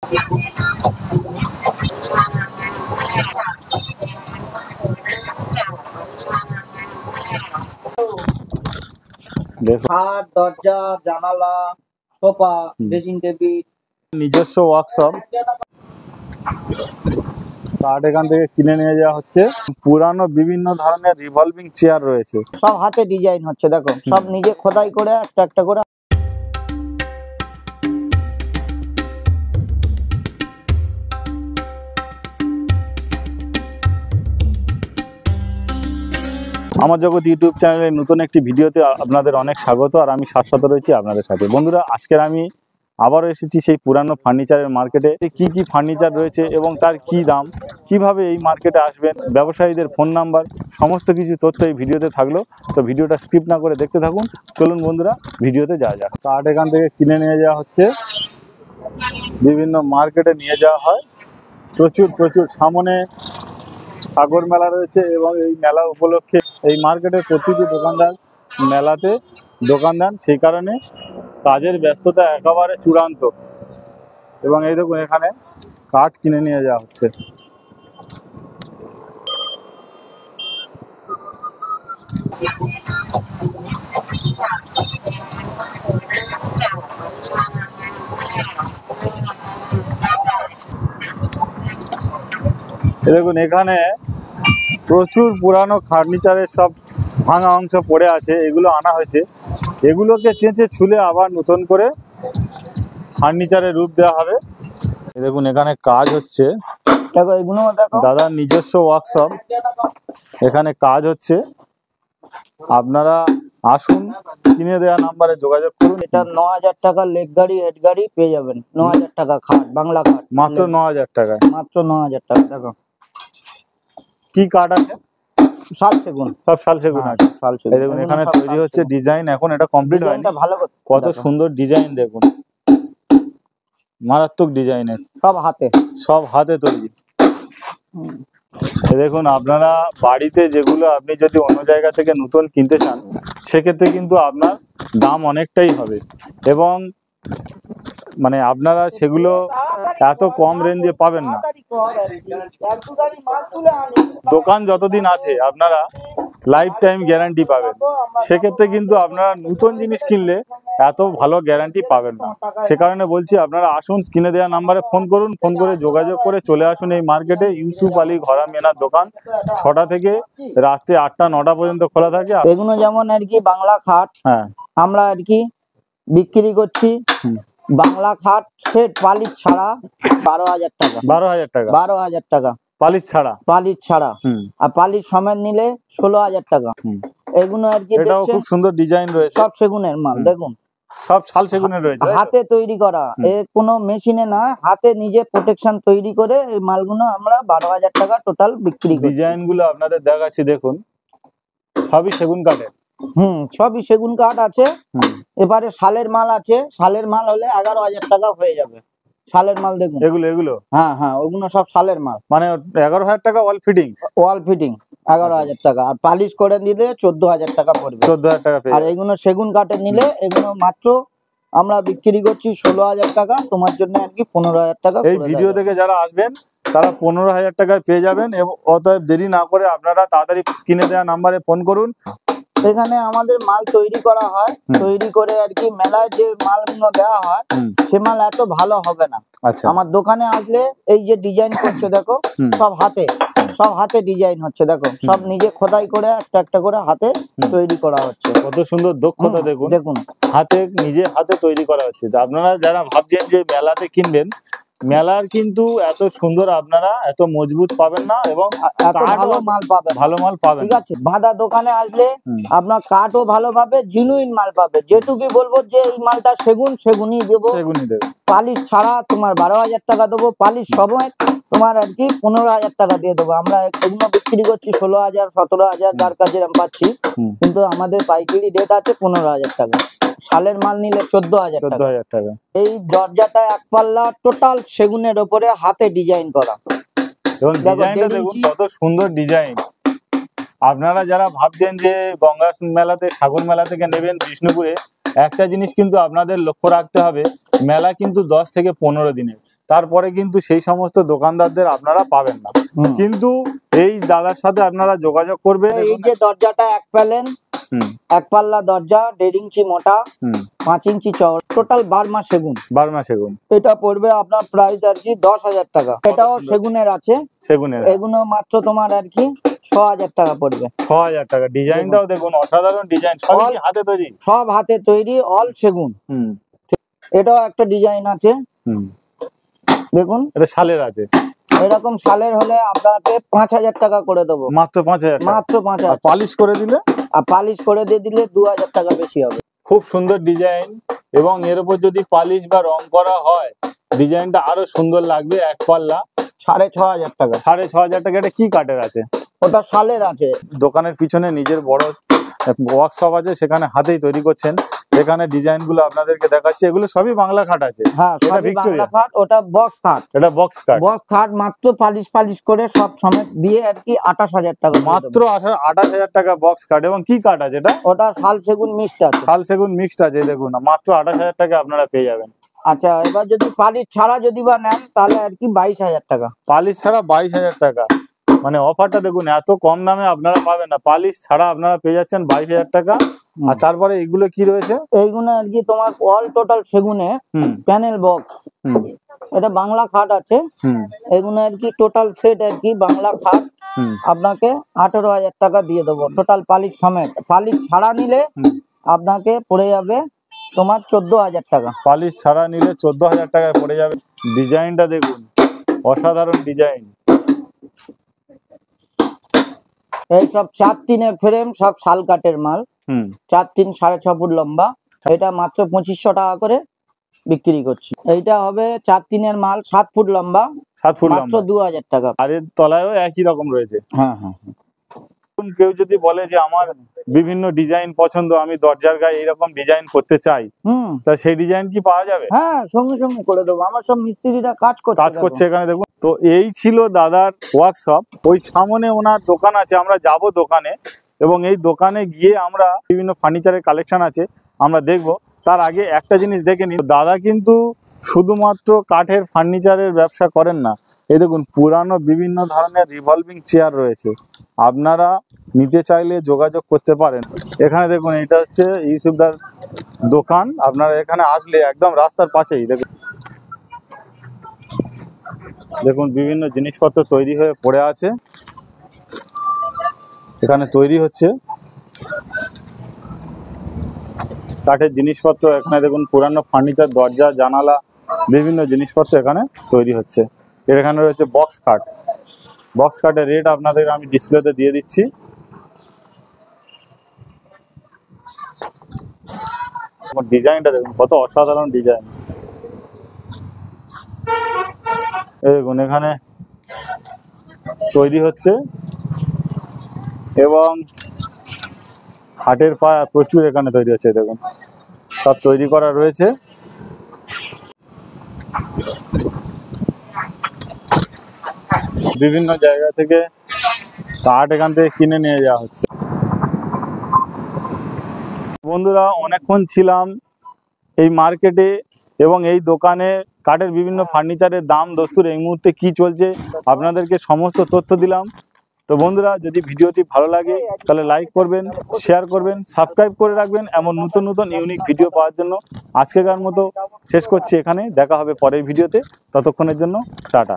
খাট, দরজা, জানালা, সোফা, ড্রেসিং টেবিল, নিজস্ব ওয়ার্কশপ। কাঠ এখান থেকে কিনে নিয়ে যাওয়া হচ্ছে। পুরানো বিভিন্ন ধরনের রিভলভিং চেয়ার রয়েছে, সব হাতে ডিজাইন হচ্ছে, দেখো সব নিজে খোদাই করে একটা একটা করে। আমার জগৎ ইউটিউব চ্যানেলের নতুন একটি ভিডিওতে আপনাদের অনেক স্বাগত। আর আমি শাশ্বত রয়েছি আপনাদের সাথে। বন্ধুরা, আজকের আমি আবারও এসেছি সেই পুরানো ফার্নিচারের মার্কেটে। কি কি ফার্নিচার রয়েছে এবং তার কি দাম, কিভাবে এই মার্কেটে আসবেন, ব্যবসায়ীদের ফোন নাম্বার, সমস্ত কিছু তথ্য এই ভিডিওতে থাকলো। তো ভিডিওটা স্কিপ না করে দেখতে থাকুন। চলুন বন্ধুরা, ভিডিওতে যাওয়া যাক। কাঠ এখান থেকে কিনে নিয়ে যাওয়া হচ্ছে, বিভিন্ন মার্কেটে নিয়ে যাওয়া হয়। প্রচুর সামনে সাগর মেলা রয়েছে এবং এই মেলা উপলক্ষে এই মার্কেটের প্রতিটি দোকানদার মেলাতে দোকান দেন। সেই কারণে কাজের ব্যস্ততা একেবারে চূড়ান্ত। এবং এই দেখুন, এখানে কাঠ কিনে নিয়ে যাওয়া হচ্ছে। দেখুন, এখানে প্রচুর পুরানো ফার্নিচারের সব ভাঙা অংশ পড়ে আছে, এগুলো আনা হয়েছে। এগুলোকে চেঁচে ছুলে আবার নতুন করে ফার্নিচারের রূপ দেওয়া হবে। দেখুন, এখানে কাজ হচ্ছে। দেখো এগুলো, দেখো দাদার নিজস্ব ওয়ার্কশপ, এখানে কাজ হচ্ছে। আপনারা আসুন, কিনে দেওয়া নাম্বারে যোগাযোগ করুন। এটা 9000 টাকা লেগ গাড়ি, হেড গাড়ি পেয়ে যাবেন। 9000 টাকা খাট, বাংলা খাট, মাত্র 9000 টাকায়। মাত্র 9000 টাকা। দেখো কি কাঠ আছে? শাল সেগুন, সব শাল সেগুন আছে। শাল সেগুন। এই দেখুন, এখানে তৈরি হচ্ছে ডিজাইন, এখন এটা কমপ্লিট হয়নি। ভালো কত সুন্দর ডিজাইন দেখুন, মারাত্মক ডিজাইনের, সব হাতে তৈরি। দেখুন, আপনারা বাড়িতে যেগুলো আপনি যদি অন্য জায়গা থেকে নতুন কিনতে চান, সেক্ষেত্রে কিন্তু আপনার দাম অনেকটাই হবে এবং মানে আপনারা সেগুলো এত কম রেঞ্জে পাবেন না। দোকান যতদিন আছে আপনারা লাইফ টাইম গ্যারান্টি পাবেন। সেক্ষেত্রে কিন্তু আপনারা নতুন জিনিস কিনলে এত ভালো গ্যারান্টি পাবেন না। সে কারণে বলছি, আপনারা আসুন, স্ক্রিনে দেওয়া নাম্বারে ফোন করুন। ফোন করে যোগাযোগ করে চলে আসুন এই মার্কেটে। ইউসুফ আলী ঘোড়া মেনার দোকান 6টা থেকে রাত্রে 8টা-9টা পর্যন্ত খোলা থাকে। এগুলো যেমন আর কি বাংলা খাট, হ্যাঁ, আমরা আর কি বিক্রি করছি। বাংলা খাট সেট পালিশ ছাড়া 12000 টাকা। 12000 টাকা? 12000 টাকা পালিশ ছাড়া? পালিশ ছাড়া। আর পালিশ সমেত নিলে 16000 টাকা। এগুলো আর কি এটাও খুব সুন্দর ডিজাইন রয়েছে, সব সেগুনের মাল। দেখুন, সব শাল সেগুনের রয়েছে, হাতে তৈরি করা, কোনো মেশিনে না, হাতে নিজে প্রোটেকশন তৈরি করে এই মালগুলো আমরা 12000 টাকা টোটাল বিক্রি করি। ডিজাইন গুলো আপনাদের দেখাচ্ছি, দেখুন সবই সেগুন কাঠের। সবই সেগুন কাঠ আছে। এবারে শালের মাল আছে, শালের মাল হলে 11000 টাকা হয়ে যাবে। শালের মাল দেখুন, এগুলো হ্যাঁ ওগুলো সব শালের মাল। মানে 11000 টাকা ওয়াল ফিটিংস? ওয়াল ফিটিং 11000 টাকা, আর পালিশ করে নিলে 14000 টাকা পড়বে। 14000 টাকা। আর এগুলো সেগুন কাঠের নিলে এগুলো মাত্র আমরা বিক্রি করছি 16000 টাকা। তোমার জন্য আর কি 15000 টাকা। এই ভিডিও থেকে যারা আসবেন তারা 15000 টাকায় পেয়ে যাবেন। এবং অতএব দেরি না করে আপনারা তাড়াতাড়ি স্ক্রিনে দেওয়া নাম্বারে ফোন করুন। এখানে আমাদের মাল তৈরি করা হয়, তৈরি করে আর কি মেলায় যে মালগুলো দেওয়া হয় সে মাল এত ভালো হবে না। আমার দোকানে আসলে এই যে ডিজাইন করছে, দেখো সব হাতে ডিজাইন হচ্ছে, দেখো সব নিজে খোদাই করে একটা একটা করে হাতে তৈরি করা হচ্ছে। কত সুন্দর দক্ষতা দেখুন, দেখুন নিজে হাতে তৈরি করা হচ্ছে। আপনারা যারা ভাবছেন যে মেলাতে কিনবেন, মেলার কিন্তু এত সুন্দর আপনারা এত মজবুত পাবেন না এবং ভালো মাল পাবেন। ঠিক আছে, বাঁধা দোকানে আসলে আপনার কাঠও ভালো পাবে, জিনুইন মাল পাবে। যেটুকু বলবো যে এই মালটা সেগুনই দেবো। পালিশ ছাড়া তোমার 12000 টাকা দেবো, পালিশ সময় তোমার আর কি 15000 টাকা দিয়ে দেবো। আমরা এগুলো বিক্রি করছি 16000, 17000, যার কাছে আমি পাচ্ছি। কিন্তু আমাদের পাইকারি রেট আছে 15000 টাকা। শালের মাল নিলে 14000 টাকা। এই দরজাটা এক পাল্লা টোটাল সেগুনের উপরে হাতে ডিজাইন করা। দেখুন কত সুন্দর ডিজাইন। আপনারা যারা ভাবছেন যে গঙ্গা মেলাতে, সাগর মেলা থেকে নেবেন বিষ্ণুপুরে, একটা জিনিস কিন্তু আপনাদের লক্ষ্য রাখতে হবে, মেলা কিন্তু 10 থেকে 15 দিনের। তারপরে কিন্তু সেই সমস্ত দোকানদারদের আপনারা পাবেন না। কিন্তু এই দাদার সাথে আপনারা যোগাযোগ করবেন। এই যে দরজাটা এক প্যালেন, এক পাল্লা দরজা, 1.5 ইঞ্চি মোটা, 5 ইঞ্চি চওড়া, টোটাল বার্মা সেগুন। বার্মা সেগুন, এটা পড়বে আপনার প্রাইস আর কি 10,000 টাকা। এটাও সেগুনের আছে, সেগুনের। এগুলো মাত্র তোমার আর কি 6,000 টাকা পড়বে। 6,000 টাকা। ডিজাইনটাও দেখুন, অসাধারণ ডিজাইন, সব হাতে তৈরি, সব হাতে তৈরি, অল সেগুন। এটাও একটা ডিজাইন আছে, দেখুন এটা শালের আছে। এরকম শালের হলে আপনাকে 5,000 টাকা করে দেবো। মাত্র 5,000? মাত্র 5,000। পালিশ করে দিলে? আর পালিশ করে দিয়ে দিলে 2,000 টাকা বেশি হবে। খুব সুন্দর ডিজাইন, এবং এর উপর যদি পালিশ বা রং করা হয় ডিজাইনটা আরো সুন্দর লাগবে। এক পাল্লা 6,500 টাকা। 6,500 টাকা। এটা কি কাঠের আছে? ওটা শালের আছে। দোকানের পিছনে নিজের বড় ওয়ার্কশপ আছে, সেখানে হাতেই তৈরি করছেন। এখানে ডিজাইন গুলো আপনাদেরকে দেখাচ্ছি, এগুলো সবই বাংলা খাট আছে। হ্যাঁ, সবই বাংলা খাট। ওটা বক্স খাট। এটা বক্স খাট। বক্স খাট মাত্র পালিশ করে সব সমেত দিয়ে আর কি 28,000 টাকা। মাত্র 28,000 টাকা বক্স খাট। এবং কি কাঠ আছে এটা? ওটা শাল সেগুন মিক্সড আছে। শাল সেগুন মিক্সড আছে, দেখুন মাত্র 28,000 টাকা আপনারা পেয়ে যাবেন। আচ্ছা, এবার যদি পালিশ ছাড়া যদি বা নেন তাহলে আর কি 22,000 টাকা। পালিশ ছাড়া 22,000 টাকা, মানে অফারটা দেখুন, এত কম দামে আপনারা পাবেন না। পালিশ ছাড়া আপনারা পেয়ে যাচ্ছেন 22,000 টাকা। আর তারপরে এগুলো কি রয়েছে? এইগুলো আর কি তোমার অল টোটাল সেগুনে প্যানেল বক্স। এটা বাংলা খাট আছে। এগুলো আর কি টোটাল সেট আর কি বাংলা খাট। আপনাকে 18,000 টাকা দিয়ে দেবো টোটাল পালিশ সমেত। পালিশ ছাড়া নিলে আপনাকে পড়ে যাবে তোমার 14,000 টাকা। পালিশ ছাড়া নিলে 14,000 টাকায় পড়ে যাবে। ডিজাইনটা দেখুন, অসাধারণ ডিজাইন। এই সব 4-3 ফ্রেম, সব শাল কাঠের মাল। 4-3 6.5 ফুট লম্বা। এটা মাত্র 2,500 টাকা করে বিক্রি করছি। এইটা হবে 4-3 মাল, 7 ফুট লম্বা, 7 ফুট মাত্র 2,000 টাকা। আর এর তলায়ও একই রকম রয়েছে। হ্যাঁ হ্যাঁ। কেউ যদি বলে যে আমার বিভিন্ন ডিজাইন পছন্দ, আমি দরজার গায়ে এইরকম ডিজাইন করতে চাই, তা সেই ডিজাইন কি পাওয়া যাবে? হ্যাঁ, সঙ্গে সঙ্গে করে দেবো। আমার সব মিস্ত্রিরা কাজ করছে এখানে দেখুন। তো এই ছিল দাদার ওয়ার্কশপ। ওই সামনে ওনার দোকান আছে, আমরা যাব দোকানে, এবং এই দোকানে গিয়ে আমরা বিভিন্ন ফার্নিচারের কালেকশন আছে আমরা দেখব। তার আগে একটা জিনিস দেখে নিন, দাদা কিন্তু শুধুমাত্র কাঠের ফার্নিচারের ব্যবসা করেন না। এই দেখুন, পুরানো বিভিন্ন ধরনের রিভলভিং চেয়ার রয়েছে, আপনারা নিতে চাইলে যোগাযোগ করতে পারেন। এখানে দেখুন, এটা হচ্ছে ইউসুফদার দোকান। আপনারা এখানে আসলে একদম রাস্তার পাশেই দেখুন বিভিন্ন জিনিসপত্র তৈরি হয়ে পড়ে আছে, এখানে তৈরি হচ্ছে কাঠের জিনিসপত্র। এখানে দেখুন পুরানো ফার্নিচার, দরজা, জানালা, বিভিন্ন জিনিসপত্র এখানে তৈরি হচ্ছে। এখানে রয়েছে বক্স খাট। বক্স খাটের রেট আপনাদের আমি ডিসপ্লেতে দিয়ে দিচ্ছি। ডিজাইনটা দেখুন, কত অসাধারণ ডিজাইন। দেখুন এখানে তৈরি হচ্ছে, এবং খাটের পায়া প্রচুর এখানে তৈরি হচ্ছে। দেখুন সব তৈরি করা রয়েছে। বিভিন্ন জায়গা থেকে কাঠ এখান থেকে কিনে নিয়ে যাওয়া হচ্ছে। বন্ধুরা, অনেকক্ষণ ছিলাম এই মার্কেটে এবং এই দোকানে। কাঠের বিভিন্ন ফার্নিচারের দাম দস্তুর এই মুহূর্তে কি চলছে আপনাদেরকে সমস্ত তথ্য দিলাম। তো বন্ধুরা, যদি ভিডিওটি ভালো লাগে তাহলে লাইক করবেন, শেয়ার করবেন, সাবস্ক্রাইব করে রাখবেন এমন নতুন নতুন ইউনিক ভিডিও পাওয়ার জন্য। আজকেকার মতো শেষ করছি এখানে, দেখা হবে পরের ভিডিওতে। ততক্ষণের জন্য টাটা।